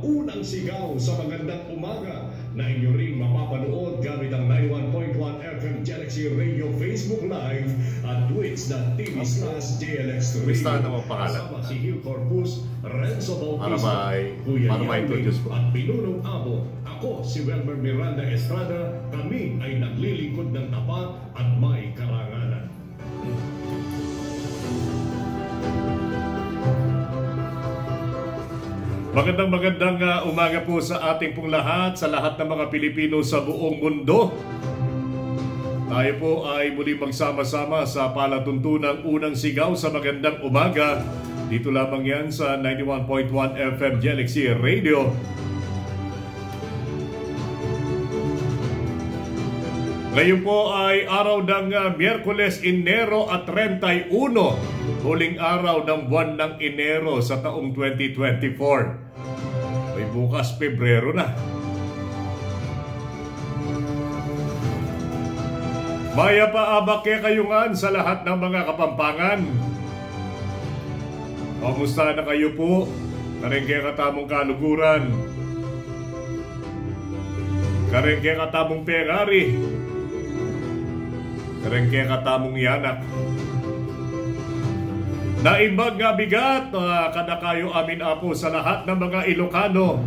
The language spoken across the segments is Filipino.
unang sigaw sa magandang umaga na inyo rin mapapanood gamit ang 91.1 FM Galaxy Radio Facebook Live at twitch.tv/JLX Radio. Basta naman pangalan. Kasama si Hugh Corpus, Renzo Bautista, Kuya Yalvin at Pinunong Abo. Ako si Welmer Miranda Estrada. Kami ay naglilingkod ng tapat at may karangalan. Magandang umaga po sa ating pong lahat, sa lahat ng mga Pilipino sa buong mundo. Tayo po ay muli magsama-sama sa palatuntunang unang sigaw sa magandang umaga. Dito lamang yan sa 91.1 FM Galaxy Radio. Ngayon po ay araw ng Miyerkules, Enero at 31. Huling araw ng buwan ng Enero sa taong 2024. Ay bukas Pebrero na. Maya paabake kayungan sa lahat ng mga Kapampangan. Kamusta na kayo po? Karengke katamong kaluguran. Karengke katamong pengari. Karengke katamong yanak. Naimbag nga bigat, kada kayo amin apo sa lahat ng mga Ilocano.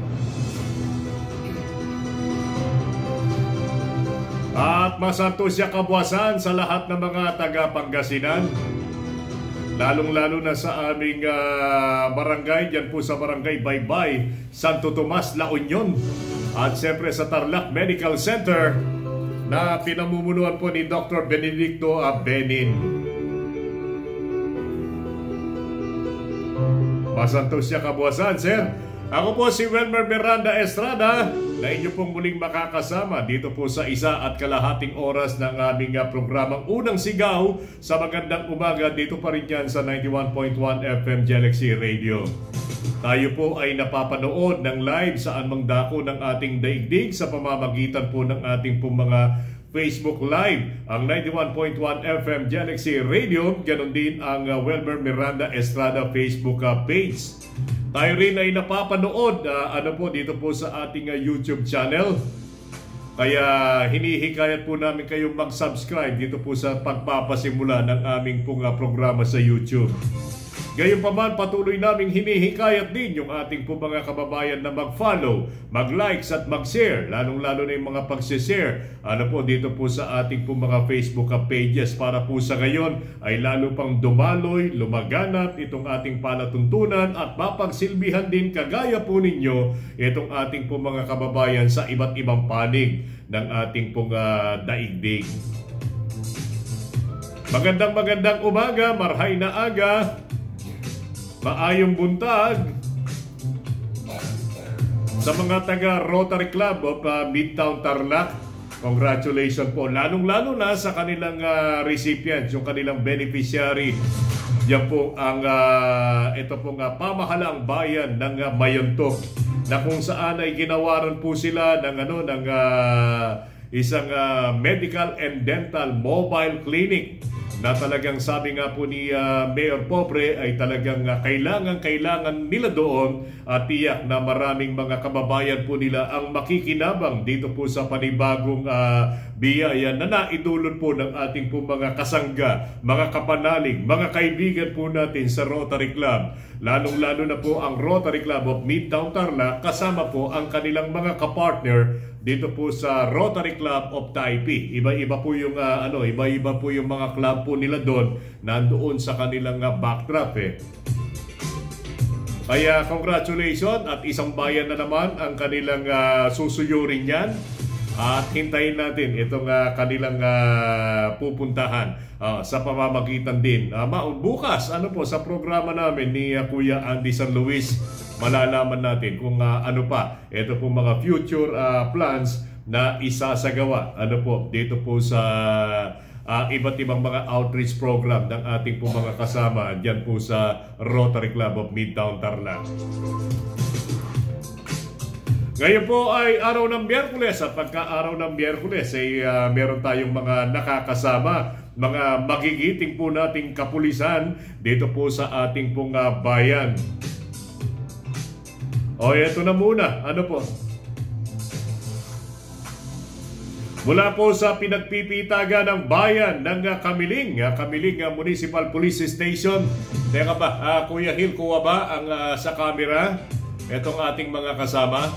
At masanto siya kabuwasan sa lahat ng mga taga-Pangasinan. Lalong-lalo na sa aming barangay, dyan po sa Barangay Baybay, Santo Tomas, La Union. At siyempre sa Tarlac Medical Center na pinamumunuan po ni Dr. Benedicto Benin. Masanto siya kabuwasan, sir. Ako po si Welmer Miranda Estrada na inyo pong muling makakasama dito po sa 1.5 oras ng aming programang Unang Sigaw sa magandang umaga. Dito pa rin yan sa 91.1 FM Galaxy Radio. Tayo po ay napapanood ng live sa anumang dako ng ating daigdig sa pamamagitan po ng ating pong mga Facebook Live, ang 91.1 FM Galaxy Radio, ganon din ang Welmer Miranda Estrada Facebook page. Tayo rin ay napapanood dito po sa ating YouTube channel. Kaya hinihikayat po namin kayong mag-subscribe dito po sa pagpapasimula ng aming pong programa sa YouTube. Gayunpaman, patuloy naming hinihikayat din yung ating po mga kababayan na mag-follow, mag-likes at mag-share, lalong-lalo na yung mga pag-share dito po sa ating po mga Facebook pages para po sa ngayon ay lalo pang dumaloy, lumaganap itong ating palatuntunan at mapagsilbihan din kagaya po ninyo itong ating po mga kababayan sa iba't ibang panig ng ating pong daigdig. Magandang umaga, marhay na aga. Maayong buntag sa mga taga Rotary Club of Midtown Tarlac. Congratulations po, lalong-lalo na sa kanilang recipients, yung kanilang beneficiary. Yan po ang ito pong pamahalang bayan ng Mayontok, na kung saan ay ginawaran po sila ng isang medical and dental mobile clinic na talagang sabi nga po ni Mayor Pobre ay talagang kailangan nila doon at tiyak na maraming mga kababayan po nila ang makikinabang dito po sa panibagong biyaya na naidulot po ng ating po mga kasangga, mga kapanalig, mga kaibigan po natin sa Rotary Club. Lalong-lalo na po ang Rotary Club of Midtown Tarlac, kasama po ang kanilang mga kapartner dito po sa Rotary Club of Taipei. Iba-iba po yung iba-iba po yung mga club po nila doon, nandoon sa kanilang backdrop Kaya congratulations, at isang bayan na naman ang kanilang susuyurin yan. At hintayin natin itong kanilang pupuntahan sa pamamagitan din. Bukas sa programa namin ni Kuya Andy San Luis, malalaman natin kung ito po mga future plans na isasagawa dito po sa iba't ibang mga outreach program ng ating po mga kasama dyan po sa Rotary Club of Midtown Tarlac. Ngayon po ay araw ng Miyerkules, at pagka araw ng Miyerkules ay meron tayong mga nakakasama, mga magigiting po nating kapulisan dito po sa ating pong bayan. O, ito na muna. Ano po? Mula po sa pinagpipitagan ng bayan ng Kamiling Municipal Police Station. Teka ba, Kuya Hill, kuha ba ang sa camera? Itong ating mga kasama.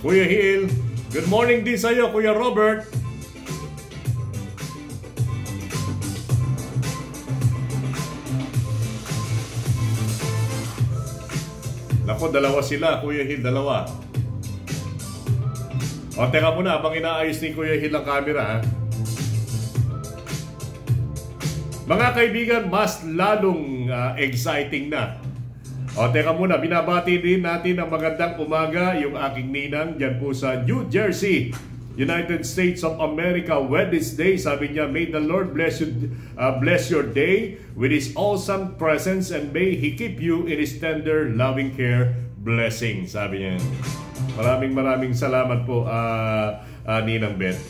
Kuya Hill, good morning din sa iyo, Kuya Robert. Nako, dalawa sila, Kuya Hill, dalawa. O, teka muna, habang inaayos ni Kuya Hill ang camera, ha? Mga kaibigan, mas lalong exciting na. O, teka muna, binabati din natin ang magandang umaga yung aking ninang dyan po sa New Jersey, United States of America, Wednesday. Sabi niya, may the Lord bless your day with His awesome presence and may He keep you in His tender, loving care, blessing. Sabi niya. Maraming salamat po, Ninang Beth.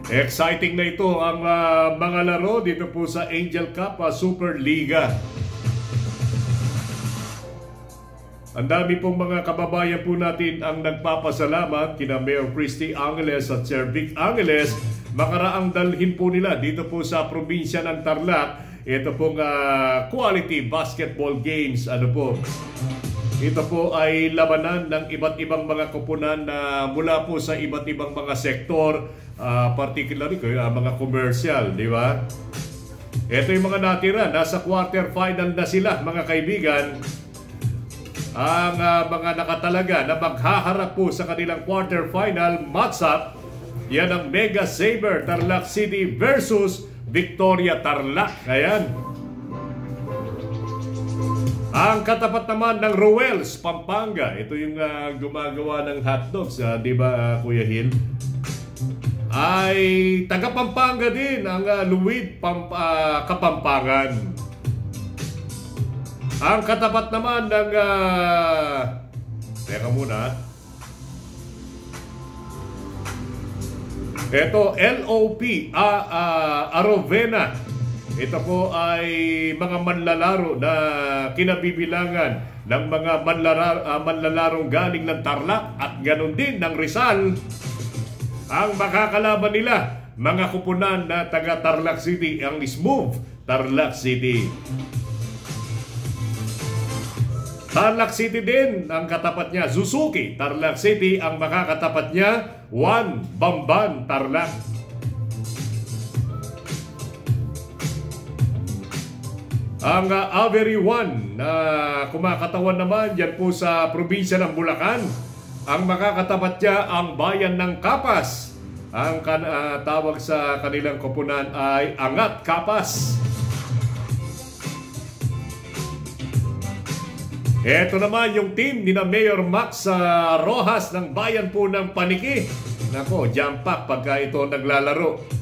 Exciting na ito ang mga laro dito po sa Angel Cup Super Liga. Ang dami pong mga kababayan po natin ang nagpapasalamat kina Mayor Christy Angeles at Sir Vic Angeles. Makaraang dalhin po nila dito po sa probinsya ng Tarlac. Ito pong quality basketball games. Ano po? Ito po ay labanan ng iba't ibang mga koponan na mula po sa iba't ibang mga sektor, particularly mga commercial, di ba? Ito yung mga natira, nasa quarter final na sila, mga kaibigan. Ang mga nakatalaga na maghaharap po sa kanilang quarter final matchup, yan ang Mega Saber Tarlac City versus Victoria Tarlac. Ayan. Ang katapat naman ng Roel's Pampanga. Ito yung gumagawa ng hotdogs, di ba, Kuya Hill? Ay taga Pampanga din ang Luwid Kapampangan. Ang katapat naman ng teka muna. Ito LOP Arovena. Ito po ay mga manlalaro na kinabibilangan ng mga manlalarong galing ng Tarlac at ganon din ng Rizal. Ang makakalaban nila, mga kupunan na taga Tarlac City, ang Smooth Tarlac City. Tarlac City din ang katapat niya, Suzuki Tarlac City ang makakatapat niya, Juan Bamban Tarlac. Ang Avery 1 na kumakatawan naman dyan po sa probinsya ng Bulacan. Ang makakatapat niya ang bayan ng Kapas. Ang tawag sa kanilang koponan ay Angat Kapas. Ito naman yung team ni na Mayor Max Rojas ng bayan po ng Paniki. Nako, jump pack pagka ito naglalaro.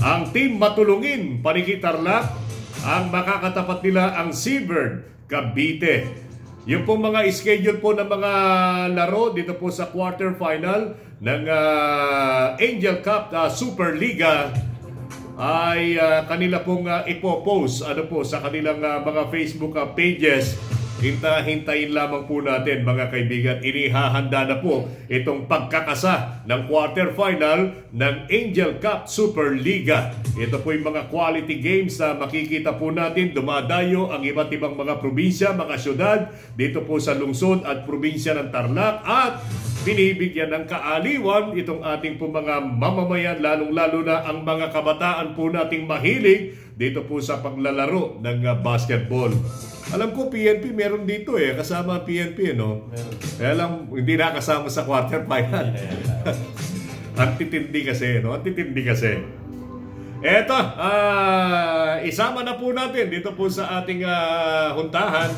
Ang team Matulungin, Paniki Tarlac, ang makakatapat nila ang Seabird Cavite. Yung pong mga schedule po ng mga laro dito po sa quarterfinal ng Angel Cup Super Liga ay kanila pong ipopost po sa kanilang mga Facebook pages. Hintayin lamang po natin, mga kaibigan. Inihahanda na po itong pagkakasa ng quarterfinal ng Angel Cup Super Liga. Ito po yung mga quality games na makikita po natin. Dumadayo ang iba't ibang mga probinsya, mga syudad dito po sa lungsod at probinsya ng Tarlac, at binibigyan ng kaaliwan itong ating po mga mamamayan, lalong-lalo na ang mga kabataan po nating mahilig dito po sa paglalaro ng basketball. Alam ko PNP meron dito kasama ang PNP, no? Kaya lang hindi nakasama sa quarterfinal. Antitindi kasi, no? Antitindi kasi. Eto, isama na po natin dito po sa ating huntahan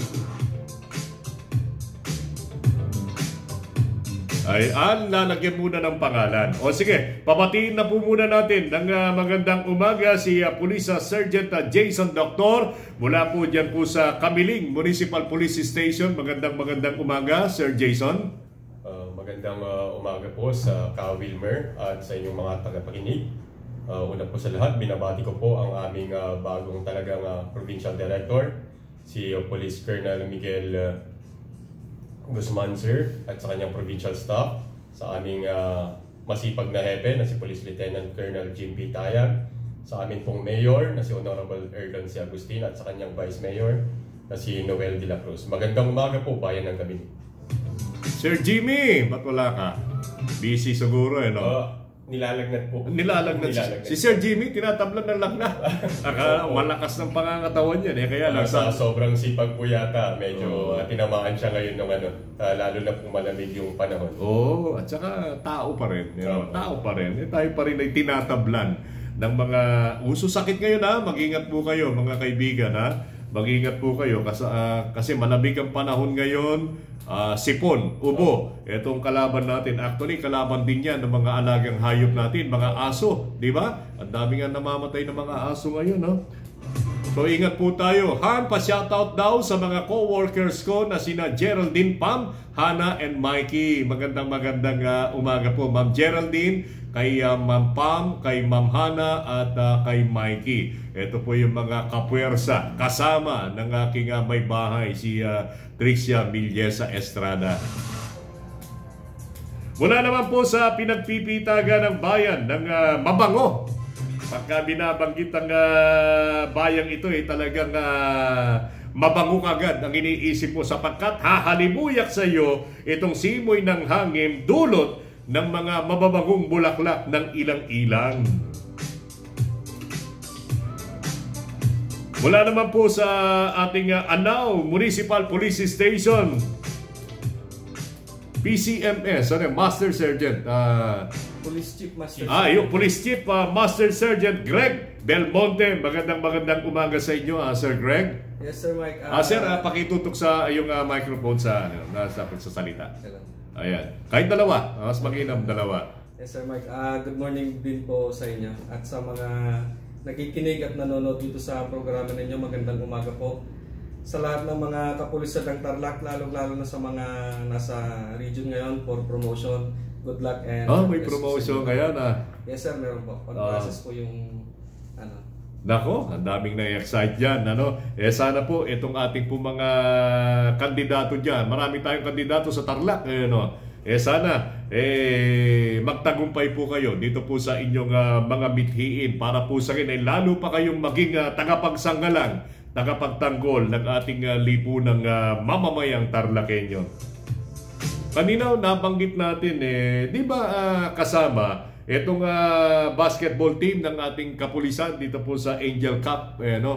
Ay, lalagyan muna ng pangalan. O sige, pabatiin na po muna natin ng magandang umaga si Police Sergeant Jason Doctor mula po dyan po sa Kamiling Municipal Police Station. Magandang umaga, Sir Jason. Magandang umaga po sa Ka-Wilmer at sa inyong mga tagapakinig. Una po sa lahat, binabati ko po ang aming bagong talagang Provincial Director, si Police Colonel Miguel Guzman sir at sa kanyang provincial staff, sa aming masipag na hepe na si Police Lieutenant Colonel Jim P. Tayag, sa amin pong Mayor na si Honorable Erdan C. Agustin at sa kanyang Vice Mayor na si Noel de la Cruz. Magandang umaga po, bayan ng Kamiling. Sir Jimmy, ba't wala ka? Busy siguro no? Nilalagnat po. Nilalagnat. Si Sir Jimmy, tinatablan ng lagnat. Malakas ng pangangatawan yan. Kaya sa sobrang sipag po yata, medyo tinamaan siya ngayon ng lalo na po malamig yung panahon. At saka tao pa rin. Tao pa rin. Tayo pa rin ay tinatablan ng mga uso sakit ngayon Mag-ingat po kayo mga kaibigan Mag-ingat po kayo kasi malamig ang panahon ngayon. Sipon, ubo, itong kalaban natin. Actually, kalaban din yan ng mga alagang hayop natin, mga aso, di ba? Ang dami nga namamatay ng mga aso ngayon, So, ingat po tayo. Han, pa-shoutout daw sa mga co-workers ko na sina Geraldine Pam, Hana, and Mikey. Magandang umaga po, Ma'am Geraldine, kay Ma'am Pam, kay Ma'am Hana, at kay Mikey. Ito po yung mga kapuwersa kasama ng aking may bahay, si Tricia Villesa Estrada. Mula naman po sa pinagpipitagan ng bayan ng Mabango. Pagka binabanggit ang bayang ito talagang mabango kagad ang iniisip mo sapagkat hahalimuyak sa iyo itong simoy ng hangin dulot ng mga mababagong bulaklak ng ilang-ilang. Mula naman po sa ating Anao Municipal Police Station, PCMS, Master Sergeant Police Chief Master yung Police Chief Master Sergeant Greg Belmonte. Magandang umaga sa inyo, Sir Greg. Yes, Sir Mike. Sir, pakitutok sa yung microphone sa salita. Ayan. Kahit dalawa, mas maginam dalawa. Yes, Sir Mike. Good morning din po sa inyo at sa mga nakikinig at nanonood dito sa programa ninyo. Magandang umaga po sa lahat ng mga kapulisan ng Tarlac, lalo na sa mga nasa region ngayon for promotion. Good luck and may promotion ngayon Yes, sir, meron po. On-process po yung Nako, ang daming na-excite dyan. Sana po itong ating po mga kandidato dyan. Marami tayong kandidato sa Tarlac. Sana magtagumpay po kayo dito po sa inyong mga mithiin para po sa akin ay lalo pa kayong maging tagapagsanggalang, tagapagtanggol ng ating lipunang mamamayang Tarlakenyo. Kanina nabanggit natin di ba kasama itong basketball team ng ating kapulisan dito po sa Angel Cup Yeah,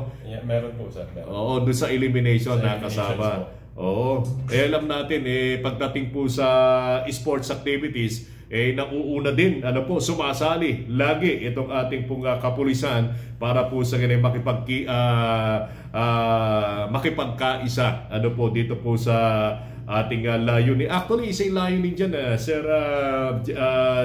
meron po sir. Oo, doon sa elimination na kasama. Oo. Alam natin pagdating po sa sports activities nauuna din sumasali lagi itong ating pong kapulisan para po sa ganyan makipagkaisa dito po sa ating layunin. Actually, isang layunin dyan, Sir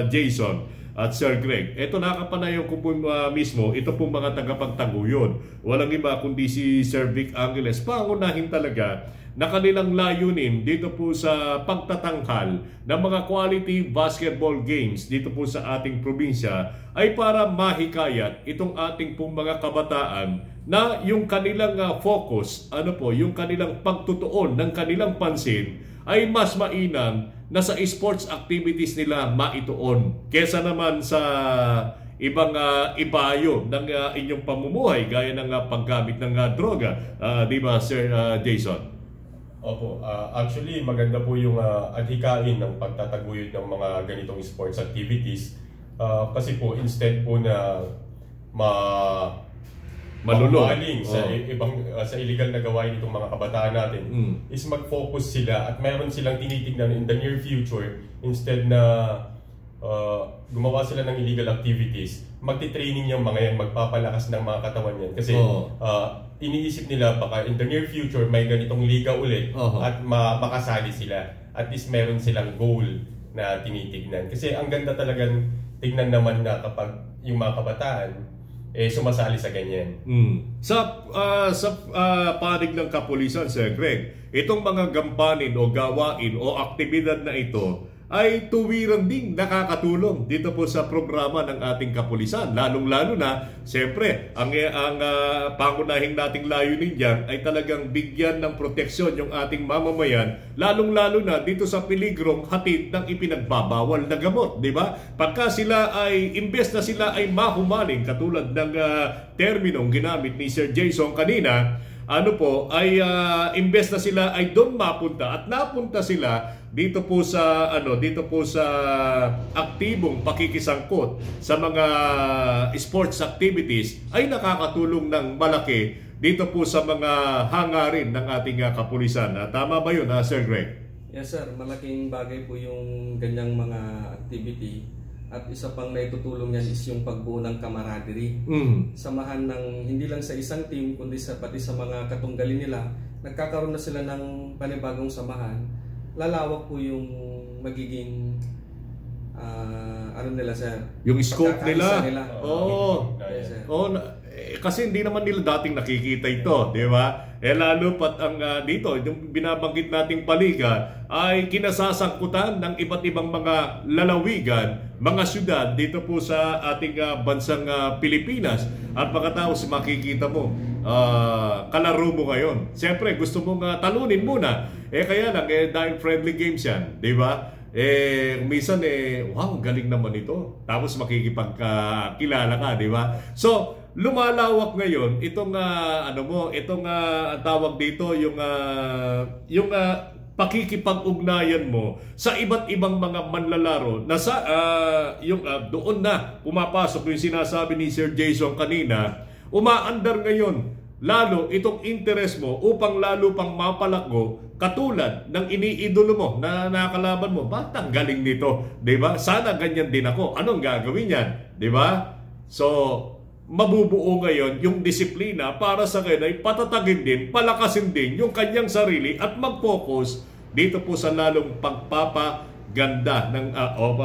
Jason at Sir Greg. Ito nakapanayaw ko po mismo, ito pong mga tagapagtaguyod. Walang iba kundi si Sir Vic Angeles. Pangunahin talaga na kanilang layunin dito po sa pagtatanghal ng mga quality basketball games dito po sa ating probinsya ay para mahikayat itong ating pong mga kabataan na yung kanilang focus, yung kanilang pagtutuon ng kanilang pansin ay mas mainam na sa sports activities nila maituon kesa naman sa ibang ibayo ng inyong pamumuhay gaya ng paggamit ng droga. Di ba, Sir Jason? Opo, actually maganda po yung adhikain ng pagtataguyod ng mga ganitong sports activities kasi po instead po na malumaling sa sa illegal na gawain itong mga kabataan natin is mag-focus sila at mayroon silang tinitignan in the near future instead na gumawa sila ng illegal activities, magti-training yung mga yan, magpapalakas ng mga katawan yan kasi iniisip nila baka in the near future may ganitong liga ulit at makasali sila, at least meron silang goal na tinitignan. Kasi ang ganda talagang tignan naman na kapag yung mga kabataan sumasali sa ganyan. Sa panig ng kapulisan, Sir Greg, itong mga gampanin o gawain o aktibidad na ito ay tuwirang ding nakakatulong dito po sa programa ng ating kapulisan. Lalong-lalo na, siyempre, ang pangunahing nating layunin dyan ay talagang bigyan ng proteksyon yung ating mamamayan, lalong-lalo na dito sa peligrong hatid ng ipinagbabawal na gamot, di ba? Pagka sila ay, imbes na sila ay mahumaling, katulad ng terminong ginamit ni Sir Jason kanina, imbes na sila ay doon mapunta at napunta sila dito po sa aktibong pakikisangkot sa mga sports activities, ay nakakatulong ng malaki dito po sa mga hangarin ng ating kapulisan. Tama ba yun, Sir Greg? Yes sir, malaking bagay po yung ganyang mga activity. At isa pang naitutulong yan is yung pagbuo ng camaraderie. Samahan ng hindi lang sa isang team, kundi pati sa mga katunggalin nila. Nagkakaroon na sila ng panibagong samahan. Lalawak po yung magiging nila sir? Yung scope nila. Oo. Yes, sir. Kasi hindi naman nila dating nakikita ito, di ba? Lalo pat ang dito, yung binabanggit nating paliga ay kinasasangkutan ng iba't ibang mga lalawigan, mga syudad dito po sa ating bansang Pilipinas. At pagkatapos makikita mo, kalaro mo ngayon. Siyempre, gusto mong talunin muna. Kaya lang, dahil friendly games yan, di ba? Minsan wow, galing naman ito. Tapos makikipagkilala ka, di ba? So, lumalawak ngayon itong tawag dito yung pakikipag-ugnayan mo sa iba't ibang mga manlalaro na sa doon na pumapasok yung sinasabi ni Sir Jason kanina, umaandar ngayon lalo itong interest mo upang lalo pang mapalakgo katulad ng iniidolo mo na nakalaban mo. Ba't ang galing nito? Diba? Sana ganyan din ako. Anong gagawin yan? Diba? So, mabubuo ngayon yung disiplina para sa kanya ay patatagin din, palakasin din yung kanyang sarili at mag-focus dito po sa lalong pagpapaganda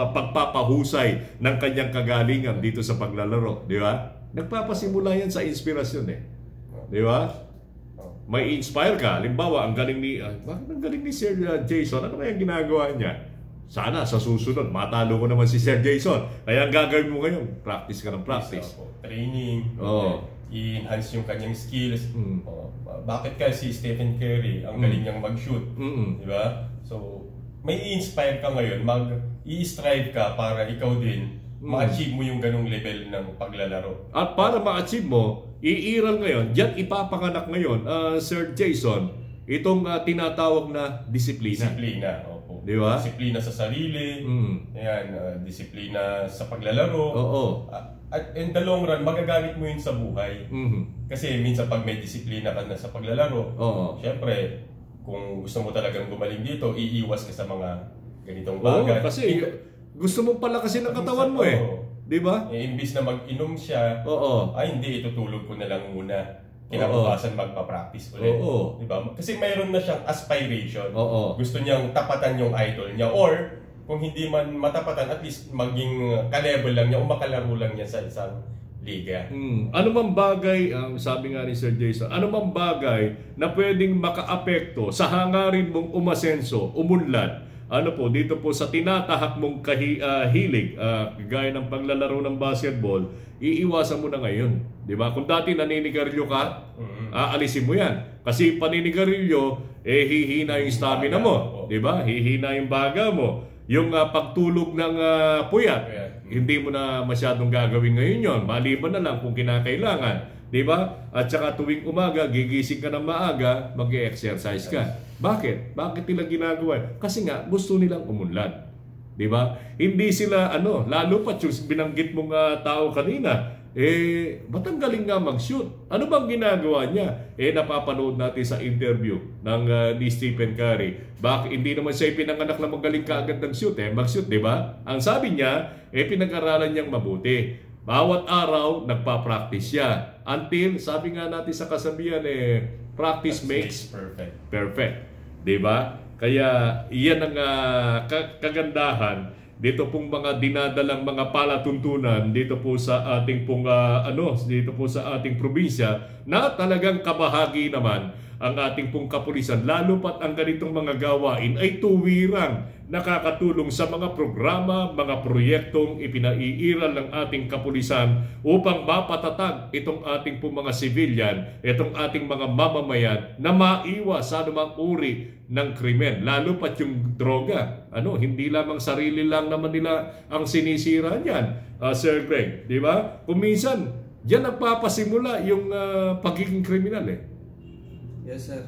pagpapahusay ng kanyang kagalingan dito sa paglalaro. Diba? Nagpapasimula yan sa inspirasyon Di ba? May inspire ka. Halimbawa, ang galing ni Sir Jason. Ano kaya ginagawa niya? Sana sa susunod, matalo ko naman si Sir Jason. Kaya ang gagawin mo ngayon, practice ka ng practice. Training. I-enhance yung kanyang skills. Bakit kasi Stephen Curry, ang galing niyang mag-shoot? Di ba? So, may i-inspire ka ngayon. I-strive ka para ikaw din ma-achieve mo yung ganong level ng paglalaro. At para ma-achieve mo, iiral ngayon, diyan ipapanganak ngayon, Sir Jason, itong tinatawag na disiplina. Disiplina, opo. Di ba? Disiplina sa sarili, disiplina sa paglalaro. Oo. At in the long run, magagamit mo yun sa buhay. Kasi minsan pag may disiplina ka na sa paglalaro, syempre, kung gusto mo talagang gumaling dito, iiwas ka sa mga ganitong bagay. Kasi gusto mo pala kasi ng katawan mo Di ba? Imbis na mag-inom siya, hindi, itutulog ko na lang muna. Kinabukasan magpa-practice ulit. Di ba? Kasi mayroon na siyang aspiration. Gusto niyang tapatan yung idol niya. Or, kung hindi man matapatan, at least maging ka-level lang niya o makalaro lang niya sa isang liga. Ano mang bagay, sabi nga ni Sir Jason, ano mang bagay na pwedeng maka-apekto sa hangarin mong umasenso, umunlad, dito po sa tinatahak mong hilig, gaya ng paglalaro ng basketball, iiwasan mo na ngayon. Di ba? Kung dati naninigarilyo ka, aalisin mo yan. Kasi paninigarilyo, hihina yung stamina mo. Di ba? Hihina yung baga mo. Yung pagtulog ng puyat, hindi mo na masyadong gagawin ngayon yon. Maliban na lang kung kinakailangan. Di ba? At saka tuwing umaga, gigising ka ng maaga, mag-e-exercise ka. Bakit? Bakit nila ginagawa? Kasi nga, gusto nilang umunlad. Di ba? Hindi sila, lalo pa yung binanggit mong tao kanina, ba't ang galing nga mag-shoot? Ano bang ginagawa niya? Napapanood natin sa interview ni Stephen Curry. Bakit hindi naman siya pinanganak na magaling kaagad ng shoot? Mag-shoot, di ba? Ang sabi niya, pinag-aralan niyang mabuti. Bawat araw, nagpa-practice siya. Until, sabi nga natin sa kasabihan, practice makes perfect. Diba? Kaya iyan ang kagandahan dito pong mga dinadalang mga palatuntunan dito po sa ating pong dito po sa ating probinsya na talagang kabahagi naman ang ating pong kapulisan, lalo pat ang ganitong mga gawain ay tuwirang nakakatulong sa mga programa, mga proyektong ipinaiiral ng ating kapulisan upang mapatatag itong ating pong mga civilian, itong ating mga mamamayan na maiwas sa anumang uri ng krimen, lalo pat yung droga. Hindi lamang sarili lang naman nila ang sinisira niyan, Sir Greg, di ba? Kung minsan, diyan nagpapasimula yung pagiging kriminal Yes, sir.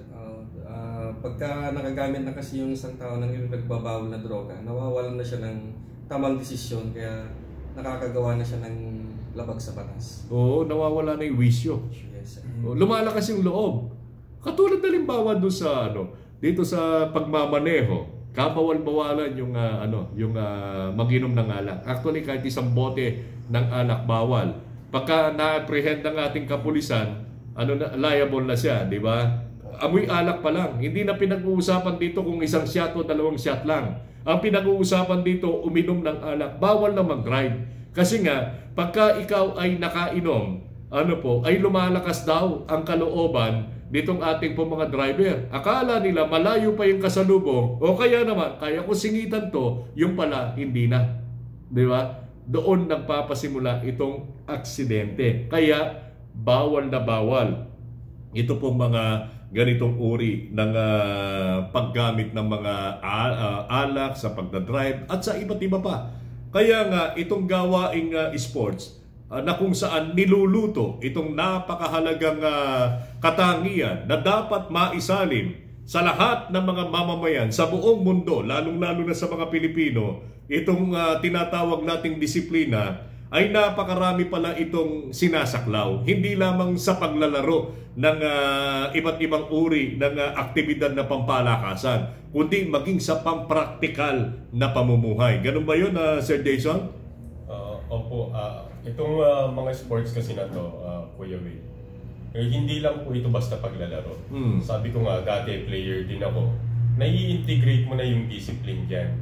Pagka nakagamit na kasi yung isang tao ng nagbabawal na droga, nawawalan na siya ng tamang desisyon, kaya nakakagawa na siya ng labag sa batas. Oo, nawawala na yung wisyo. Yes, sir. Lumalakas yung loob. Katulad na limbawa doon sa dito sa pagmamaneho, kabawal-bawalan yung mag-inom ng alak. Actually, kahit isang bote ng alak bawal. Pagka na-apprehend ng ating kapulisan, liable na siya, di ba? Amoy alak pa lang. Hindi na pinag-uusapan dito kung isang shot o dalawang shot lang. Ang pinag-uusapan dito, uminom ng alak. Bawal na mag-drive. Kasi nga, pagka ikaw ay nakainom, ay lumalakas daw ang kalooban nitong ating po mga driver. Akala nila malayo pa yung kasalubong, o kaya naman, kaya ko singitan to, yung pala, hindi na. Di ba? Doon nagpapasimula itong aksidente. Kaya, bawal na bawal. Ito pong mga ganitong uri ng paggamit ng mga alak sa pagdadrive at sa iba't iba pa. Kaya nga itong gawaing sports na kung saan niluluto itong napakahalagang katangian na dapat maisalin sa lahat ng mga mamamayan sa buong mundo, lalong-lalo na sa mga Pilipino, itong tinatawag nating disiplina ay napakarami pala itong sinasaklaw. Hindi lamang sa paglalaro ng iba't ibang uri ng aktibidad na pampalakasan, kundi maging sa pampraktikal na pamumuhay. Ganun ba yun, Sir Jason? Opo. Itong mga sports kasi na to, Kuya Will, hindi lang po ito basta paglalaro. Sabi ko nga, dati player din ako. Nai-integrate mo na yung discipline dyan.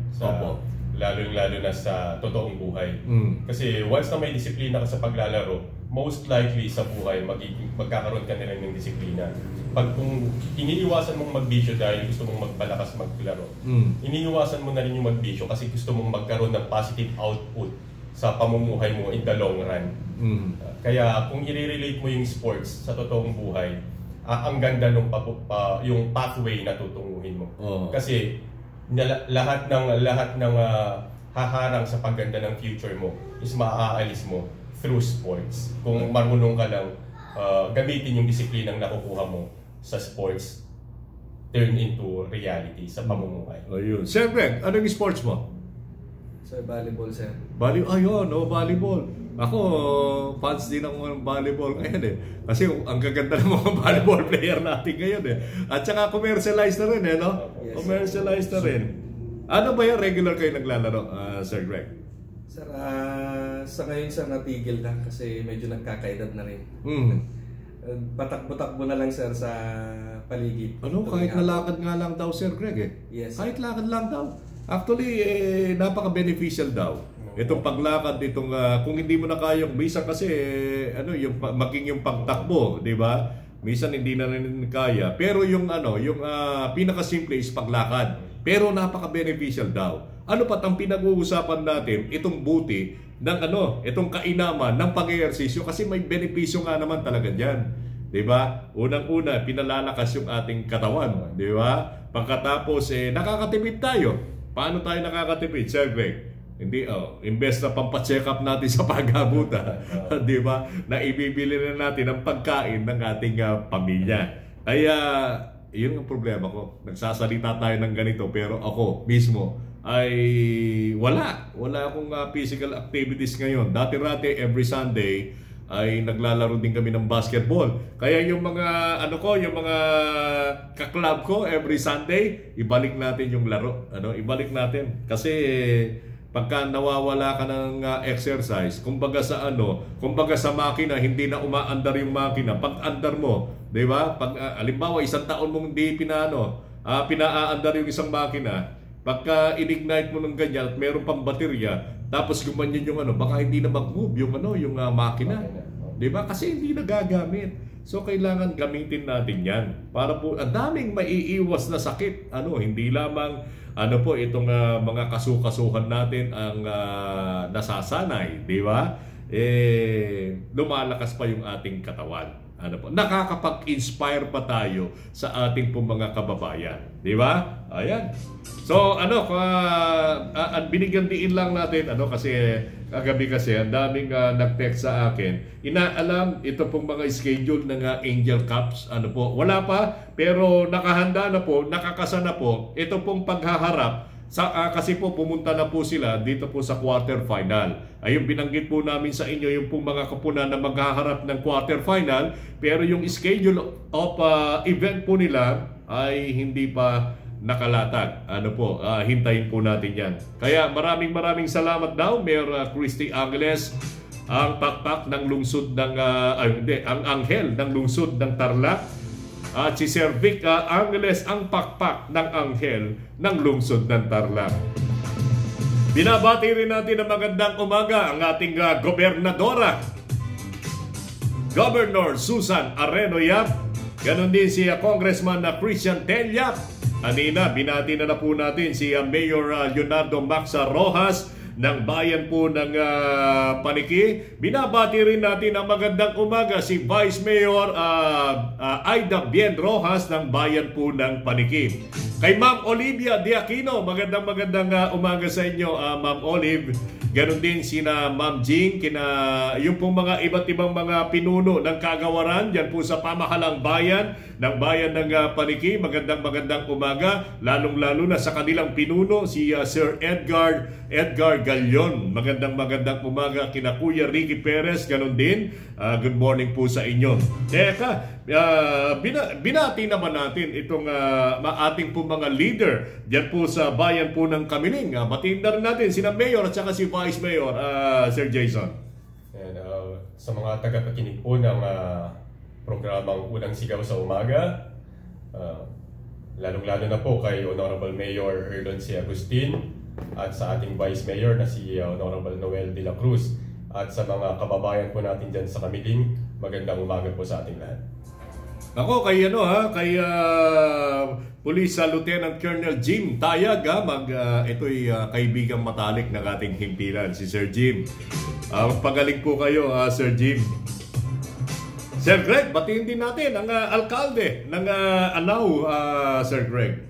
Lalo na sa totoong buhay. Kasi once na may disiplina ka sa paglalaro, most likely sa buhay magkakaroon ka na rin ng disiplina. Pag kung iniiwasan mong magbisyo dahil gusto mong magpalakas maglaro, iniiwasan mo na rin yung magbisyo kasi gusto mong magkaroon ng positive output sa pamumuhay mo in the long run. Kaya kung i-relate mo yung sports sa totoong buhay, ang ganda ng yung pathway na tutunguhin mo. Kasi lahat ng haharang sa pagganda ng future mo is maaalis mo through sports. Kung marunong ka lang gamitin yung disiplinang nakukuha mo sa sports, turn into reality sa pamumuhay. Ayun. Sir Greg, anong sports mo? Sir, volleyball, sir. Volleyball. Ako, fans din ako ng volleyball ngayon Kasi ang gaganda ng mga volleyball player natin ngayon At saka commercialized na rin no? Yes. Commercialized na rin. Ano ba yung regular kayo naglalaro, Sir Greg? Sir, sa ngayon sir, natigil na kasi medyo nagkakaedad na rin. Patakbo-takbo na lang sir sa paligid. Kahit nalakad nga lang daw, Sir Greg Yes. Kahit lakad lang daw. Actually, napaka-beneficial daw. Itong paglakad, kung hindi mo na kayang, minsan kasi, yung maging yung pagtakbo, di ba? Minsan hindi na rin kaya. Pero yung pinaka-simple is paglakad. Pero napaka-beneficial daw. Ano pat ang pinag-uusapan natin, itong buti ng itong kainaman ng pag-ehersisyo kasi may benepisyo nga naman talaga diyan. 'Di ba? Unang-una, pinalalakas yung ating katawan, 'di ba? Pagkatapos nakakatipid tayo. Paano tayo nakakatipid, Sir Greg? Hindi, imbes na pampacheck up natin sa paghabutan, 'di ba? Na ibibili na natin ang pagkain ng ating pamilya. Kaya, yun ang problema ko. Nagsasalita tayo ng ganito, pero ako mismo ay wala akong physical activities ngayon. Dati-rati every Sunday ay naglalaro din kami ng basketball. Kaya yung mga yung mga kaklub ko every Sunday, ibalik natin yung laro. Ibalik natin kasi pagka nawawala ka ng exercise, kumbaga sa makina, hindi na umaandar yung makina. Pag andar mo, 'di ba? Pag halimbawa isang taon mong hindi pinaaandar yung isang makina, pagka in-ignite mo ng ganyan at meron pang baterya, tapos gumanyan yung baka hindi na mag-move yung yung makina. 'Di ba? Kasi hindi nagagamit. So kailangan gamitin natin 'yan para po ang daming maiiwas na sakit. Hindi lamang itong mga kasukasuhan natin ang nasasanay, 'di ba? Lumalakas pa yung ating katawan. Nakakapag-inspire pa tayo sa ating pong mga kababayan, 'di ba? Ayan. So binigyan diin lang natin kasi kagabi kasi ang daming nag-text sa akin. Inaalam ito pong mga schedule ng Angel Cups. Wala pa pero nakahanda na po, nakakasa na po. Ito pong paghaharap kasi po pumunta na po sila dito po sa quarter final. Ayun, binanggit po namin sa inyo yung pong mga kapunan na maghaharap ng quarter final, pero yung schedule of event po nila ay hindi pa nakalatag. Hintayin po natin yan. Kaya maraming salamat daw, Mayor Christy Angeles, ang pakpak ng lungsod ng ang anghel ng lungsod ng Tarlac, at si Sir Vic Angeles, ang pakpak ng anghel ng lungsod ng Tarlac. Binabati rin natin ang magandang umaga ang ating gobernadora, Governor Susan Areno Yap. Ganon din si Congressman Christian Tel Yap. Anina, binati na po natin si Mayor Leonardo Maxa Rojas ng bayan po ng Paniki. Binabati rin natin ang magandang umaga si Vice Mayor Aida Bien Rojas ng bayan po ng Paniki. Kay Ma'am Olivia Diaquino, magandang umaga sa inyo, Ma'am Olive. Ganon din sina Ma'am Jing, yung pong mga iba't ibang mga pinuno ng kagawaran dyan po sa pamahalang bayan ng Paniki. Magandang umaga, lalong-lalo na sa kanilang pinuno si Sir Edgar Galion. Magandang umaga kina Kuya Ricky Perez, ganon din. Good morning po sa inyo. Teka, binati naman natin itong ating po mga leader dyan po sa bayan po ng Kamiling. Batiin na rin natin sina Mayor at saka si Vice Mayor, Sir Jason. And, sa mga tagapakinig po ng programang Unang Sigaw sa Umaga, lalong-lalo na po kay Honorable Mayor Erlon C. Agustin at sa ating Vice Mayor na si Honorable Noel de la Cruz, at sa mga kababayan po natin dyan sa Kamiling, magandang umaga po sa ating lahat. Ako kay Police Lieutenant Colonel Jim Tayag, ito'y kaibigang matalik ng ating himpilan, si Sir Jim. Pagaling po kayo, Sir Jim. Sir Greg, batiin din natin ang alkalde ng Anao, Sir Greg.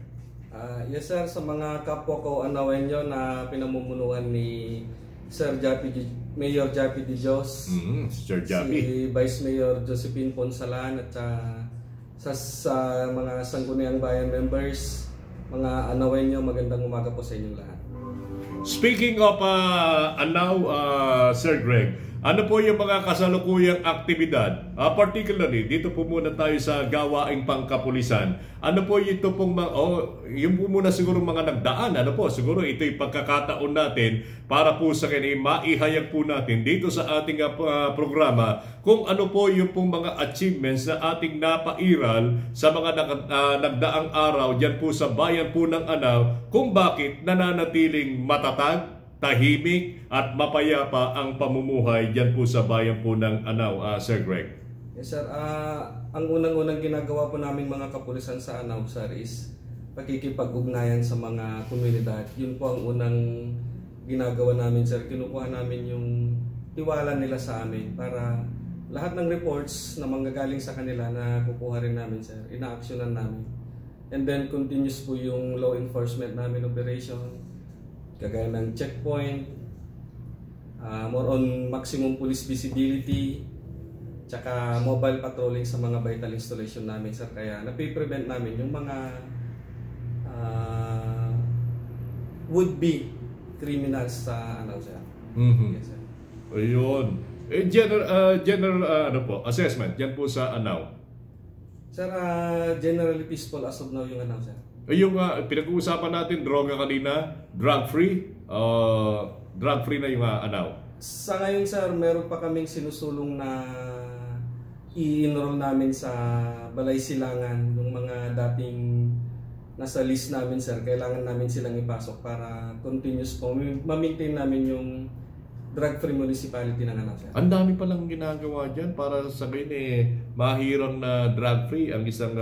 Yes sir, sa mga kapwa ko Anawenyo na pinamumunuan ni Sir Mayor Jappy de Dios, Sir Jappy, si Vice Mayor Josephine Ponsalan, at sa mga Sangguniang Bayan members, mga Anawenyo, magandang umaga po sa inyong lahat. Speaking of Anao, Sir Greg, ano po yung mga kasalukuyang aktibidad? Particularly, dito po muna tayo sa gawaing pangkapulisan. Ano po ito pong yung po muna siguro mga nagdaan. Siguro ito'y pagkakataon natin para po sa maihayag po natin dito sa ating programa kung ano po yung pong mga achievements na ating napairal sa mga nagdaang araw dyan po sa bayan po ng Anao, kung bakit nananatiling matatag, tahimik at mapayapa ang pamumuhay dyan po sa bayan po ng Anao, Sir Greg. Yes sir, ang unang-unang ginagawa po namin mga kapulisan sa Anao, sir, is pakikipag-ugnayan sa mga komunidad. Yun po ang unang ginagawa namin, sir. Kinukuha namin yung tiwala nila sa amin para lahat ng reports na manggagaling sa kanila na kukuha rin namin, sir, ina-actionan namin. And then continuous po yung law enforcement namin operation, kagaya ng checkpoint, more on maximum police visibility, tsaka mobile patrolling sa mga vital installation namin, sir. Kaya napiprevent namin yung mga would-be criminals sa Anao, sir. Yes, sir. Ayun. General assessment dyan po sa Anao. Sir, generally peaceful as of now yung Anao, sir. Yung pinag-uusapan natin, droga kanina, drug-free. Drug-free na yung Anao. Sa ngayon, sir, meron pa kaming sinusulong na i-enroll namin sa Balay Silangan, yung mga dating nasa list namin, sir. Kailangan namin silang ipasok para continuous po ma-maintain namin yung drug-free municipality ng ano, sir. Ang dami palang ginagawa dyan para sabihin mahirang na drug-free ang isang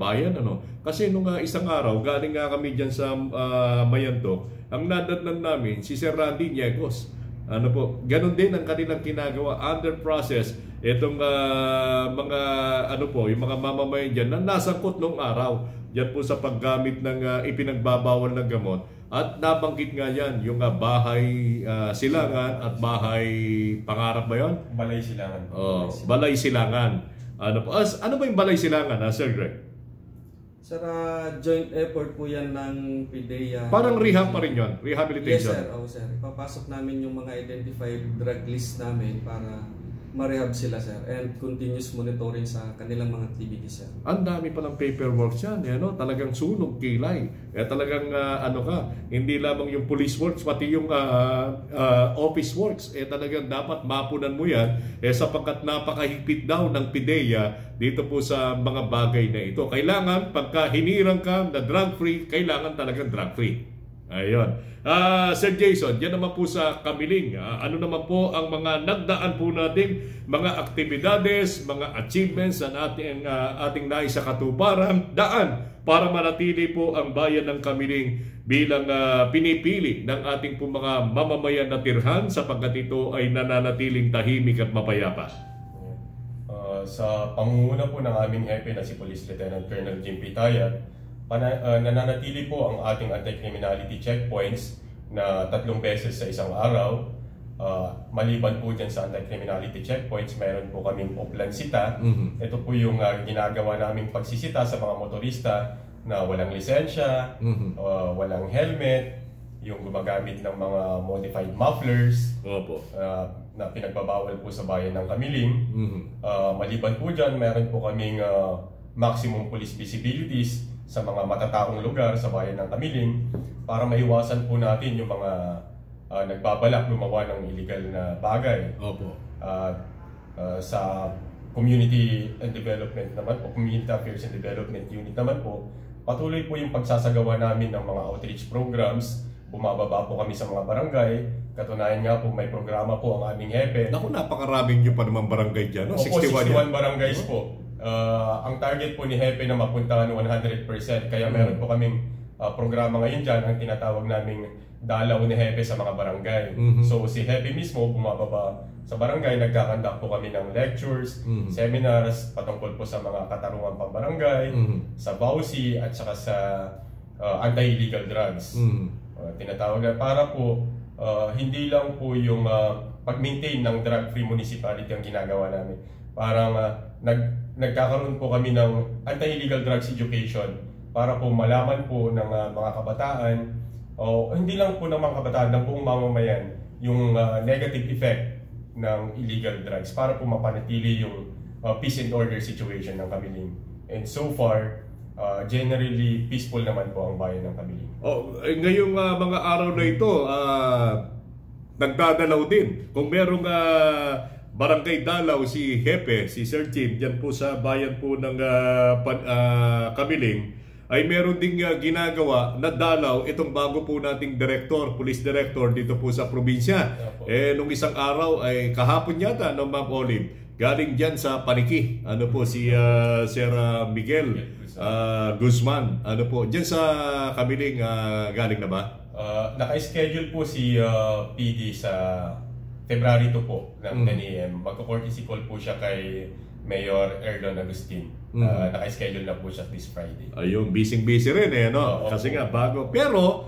bayan. Kasi nung isang araw, galing nga kami dyan sa Mayanto, ang nadatnan namin si Sir Randy Niegos. Ganun din ang kanilang ginagawa under process itong mga yung mga mamamayan dyan na nasangkot nung araw dyan po sa paggamit ng ipinagbabawal ng gamot. At nabanggit nga yan yung bahay silangan at bahay pangarap ba yun? Balay silangan. Balay silangan. Ano ba yung balay silangan, Sir Greg? Sir, joint effort po yan ng PIDEA. Parang rehab pa rin yun? Rehabilitation? Yes, sir. Sir. Ipapasok namin yung mga identified drug list namin para ma-rehab sila, sir, and continuous monitoring sa kanilang mga activities, sir. Ang dami palang paperwork yan, talagang sunog, kilay. Talagang hindi lamang yung police works, pati yung office works, talagang dapat mapunan mo yan, sapagkat napakahigpit daw ng PIDEA dito po sa mga bagay na ito. Kailangan, pagka hinirang ka na drug-free, kailangan talagang drug-free. Ayun. Sir Jason, yan naman po sa Kamiling. Ano naman po ang mga nagdaan po nating mga aktibidades, mga achievements na ating nais sa katuparan daan para manatili po ang bayan ng Kamiling bilang pinipili ng ating po mga mamamayan na tirhan sapagkat ito ay nananatiling tahimik at mapayapa. Sa pangunguna po ng aming hepe na si Police Lieutenant Colonel Jim Pitaya, nananatili po ang ating anti-criminality checkpoints na 3 beses sa isang araw. Maliban po dyan sa anti-criminality checkpoints, mayroon po kaming Oplansita. Ito po yung ginagawa naming pagsisita sa mga motorista na walang lisensya, walang helmet, yung gumagamit ng mga modified mufflers. Opo. Na pinagbabawal po sa bayan ng Kamiling. Maliban po dyan, mayroon po kaming maximum police visibilities sa mga matataong lugar sa bayan ng Kamiling para maiwasan po natin yung mga nagbabalak gumawa ng illegal na bagay. Opo. Sa Community and Development naman po, Community Affairs and Development Unit naman po, patuloy po yung pagsasagawa namin ng mga outreach programs. Bumababa po kami sa mga barangay. Katunayan nga po, may programa po ang aming hepe. Naku, napakaraming nyo pa naman barangay dyan. 61 barangays po. Ang target po ni Hepe na mapuntahan 100%. Kaya meron po kaming programa ngayon dyan, ang tinatawag naming dalaw ni Hepe sa mga barangay. So si Hepe mismo bumababa sa barangay, nagkakandak po kami ng lectures, seminars patungkol po sa mga katarungan pang barangay, sa BAUSI at saka sa anti-illegal drugs. Tinatawag na para po hindi lang po yung pag-maintain ng drug-free municipality ang ginagawa namin. Parang nagkakaroon po kami ng anti-illegal drugs education para po malaman po ng mga kabataan o hindi lang po ng mga kabataan, ng buong mamamayan yung negative effect ng illegal drugs para po mapanatili yung peace and order situation ng Kamiling. And so far, generally peaceful naman po ang bayan ng Kamiling. Ngayong mga araw na ito, nagdadalaw din. Kung merong barangay dalaw si Hepe, si Sir Jim, dyan po sa bayan po ng Kamiling, ay meron ding ginagawa na dalaw itong bago po nating director, police director dito po sa probinsya. Nung isang araw ay kahapon yata, no, Ma'am Olive, galing dyan sa Paniki, si Sir Miguel Guzman, dyan sa Kamiling, galing na ba? Naka-schedule po si PD sa February 2 po ng 10 AM. Magko-courtesy call po siya kay Mayor Erlon Agustin. Naka-schedule na po siya this Friday. Ayun, busy rin kasi nga bago. Pero,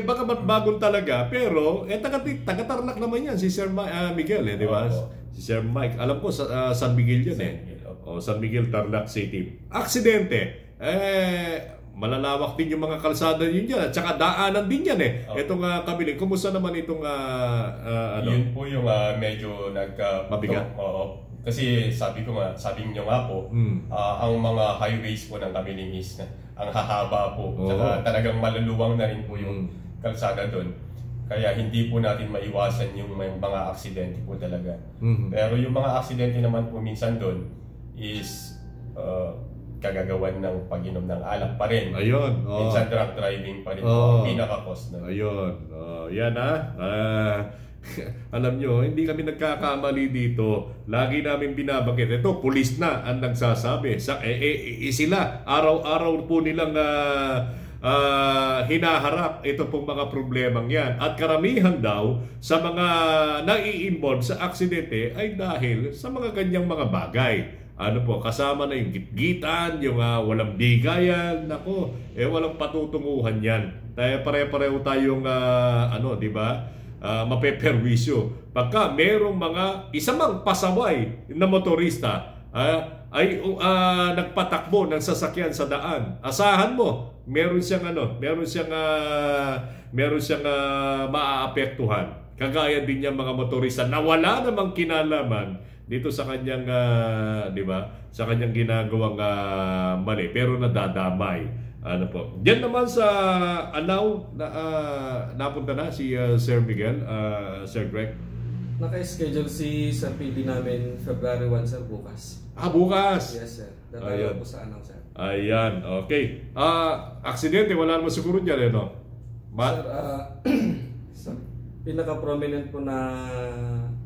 baka bagong talaga. Pero, taga-Tarlac naman yan si Sir Miguel, di ba? Si Sir Mike. Alam ko, San Miguel yun San Miguel, Tarlac City. Aksidente. Malalawak din yung mga kalsada yun dyan. At saka daanan din yan Itong Kamiling. Kumusta naman itong Yun po yung medyo mabigat. Kasi sabi niyo nga po, ang mga highways po ng Kamiling is ang hahaba po. Saka talagang maluluwang na rin po yung kalsada doon. Kaya hindi po natin maiwasan yung mga aksidente po talaga. Pero yung mga aksidente naman po minsan doon is kagagawan ng pag-inom ng alak pa rin. Ayun. Minsan drunk driving pa rin ang pinaka-cause na. Ayun. Yan alam nyo, hindi kami nagkakamali dito. Lagi namin binabanggit. Ito, pulis na ang nagsasabi. Sila, araw-araw po nilang hinaharap ito pong mga problemang yan. At karamihan daw sa mga nai-involve sa aksidente ay dahil sa mga ganyang mga bagay. Ano po, kasama na yung gitgitan, yung walang bigayan, nako, walang patutunguhan yan. Pare-pareho tayong, di ba? Mapeperwisyo. Pagka merong mga isamang pasaway na motorista ay nagpatakbo ng sasakyan sa daan, asahan mo meron siyang maaapektuhan. Kagaya din yung mga motorista na wala namang kinalaman dito sa kanyang di ba, sa kanyang ginagawang mali pero nadadamay. Ano po. Diyan naman sa Anao napunta na si Sir Miguel, Sir Greg. Naka-schedule si Sir PD namin February 1, sir, bukas. Bukas. Yes, sir. Dadayo po sa Anao, sir. Ayan, okay. Aksidente, wala naman siguro dyan, no? Sir, pinaka-prominent po na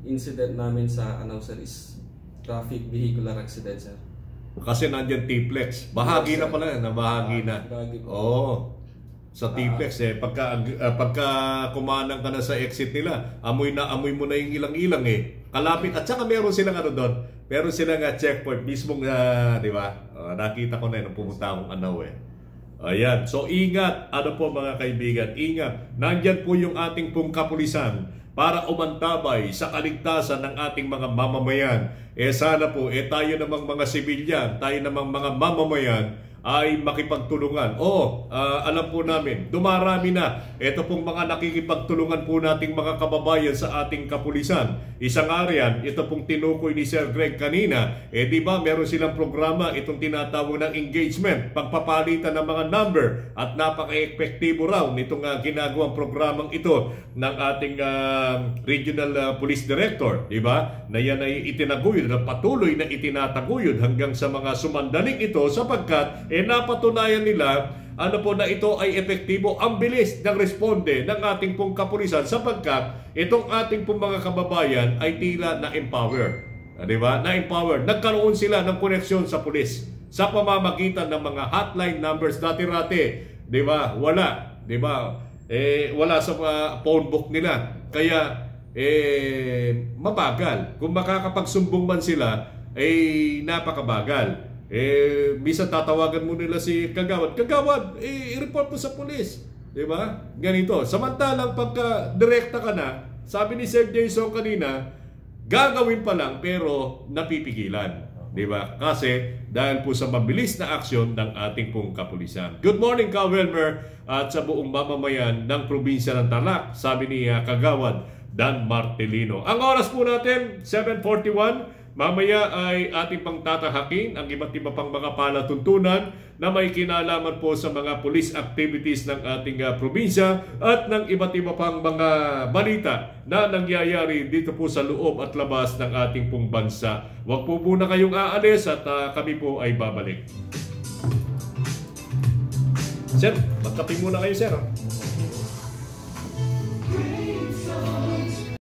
incident namin sa Anao, sir, is traffic vehicular accident, sir. Kasi nandiyan T-Plex. Bahagi na pala, bahagi na. Oo. Sa T-Plex pagka kumanang ka na sa exit nila, amoy mo na yung ilang-ilang kalapit. At saka meron silang doon. Meron silang checkpoint mismong, di ba? Nakita ko na nung pumunta akong Anao Ayan. So ingat, ano po mga kaibigan, ingat. Nandyan po yung ating pong kapulisan para umantabay sa kaligtasan ng ating mga mamamayan. Sana po, tayo namang mga sibilyan, tayo namang mga mamamayan ay makipagtulungan. Alam po namin, dumarami na. Ito pong mga nakikipagtulungan po nating mga kababayan sa ating kapulisan. Isang arian, ito pong tinukoy ni Sir Greg kanina. Di ba, meron silang programa, itong tinatawag ng engagement, pagpapalitan ng mga number. At napaka-epektibo raw nitong ginagawang programang ito ng ating Regional Police Director. Di ba? Na yan ay itinaguyod, na patuloy na itinataguyod hanggang sa mga sumandaling ito sapagkat napatunayan nila na ito ay epektibo. Ang bilis ng responde ng ating pong kapulisan sapagkat itong ating pong mga kababayan ay tila na-empower. Diba? Na-empower. Nagkaroon sila ng koneksyon sa pulis sa pamamagitan ng mga hotline numbers. Dati-rati, diba? Wala. Diba? Wala sa phone book nila. Kaya mabagal. Kung makakapagsumbong man sila, napakabagal. Bisa tatawagan mo nila si Kagawad. Kagawad, i-report mo sa pulis. Diba? Ganito. Samantalang pagka direkta ka na, sabi ni Sir Jason kanina, gagawin pa lang pero napipigilan. Diba? Kasi dahil po sa mabilis na aksyon ng ating pong kapulisan. Good morning, Ka Wilmer, at sa buong mamamayan ng probinsya ng Tarlac, sabi ni Kagawad Dan Martelino. Ang oras po natin, 7:41. Mamaya ay ating pang tatahakin ang iba't iba pang mga palatuntunan na may kinalaman po sa mga police activities ng ating probinsya at ng iba't iba pang mga balita na nangyayari dito po sa loob at labas ng ating pong bansa. Huwag po muna kayong aalis at kami po ay babalik. Sir, magkape muna kayo, sir.